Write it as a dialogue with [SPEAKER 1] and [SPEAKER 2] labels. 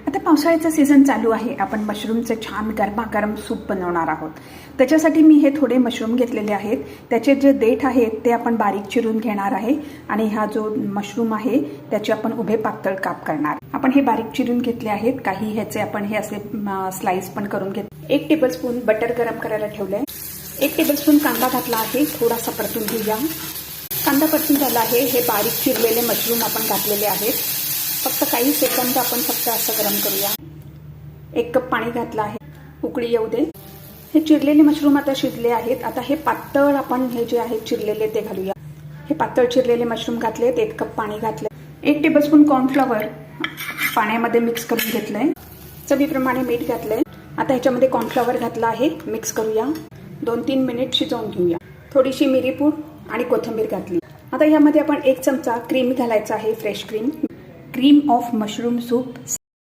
[SPEAKER 1] आता पावसाळ्याचा सीझन चालू आहे. आपण मशरूमचे छान गरमागरम सूप बनवणार आहोत. त्याच्यासाठी मी हे थोडे मशरूम घेतलेले आहेत. त्याचे जे देठ आहेत ते आपण बारीक चिरून घेणार आहे आणि हा जो मशरूम आहे त्याचे आपण उभे पातळ काप करणार. आपण हे बारीक चिरून घेतले आहेत. काही ह्याचे आपण हे असे स्लाइस पण करून घेतले. 1 टेबलस्पून बटर गरम करायला ठेवलंय. 1 टेबलस्पून कांदा घातला आहे. थोडासा परतून घेऊया. कांदा परतून झाला आहे. हे बारीक चिरलेले मशरूम आपण घातलेले आहेत. फक्त काही सेकंद आपण फक्त असं गरम करूया. 1 कप पाणी घातलं आहे. उकळी येऊ दे. हे चिरलेले मशरूम आता शिजले आहेत. आता हे पातळ आपण हे जे आहेत चिरलेले ते घालूया. हे पातळ चिरलेले मशरूम घातलेत. 1 कप पाणी घातले. 1 टेबलस्पून कॉर्नफ्लॉवर पाण्यामध्ये मिक्स करून घेतलंय. चवीप्रमाणे मीठ घातलंय. आता ह्याच्यामध्ये कॉर्नफ्लॉवर घातला आहे. मिक्स करूया. 2-3 मिनिट शिजवून घेऊया. थोडीशी मिरीपूड आणि कोथिंबीर घातली. आता यामध्ये आपण 1 चमचा क्रीम घालायचा आहे. Fresh cream. Cream of mushroom soup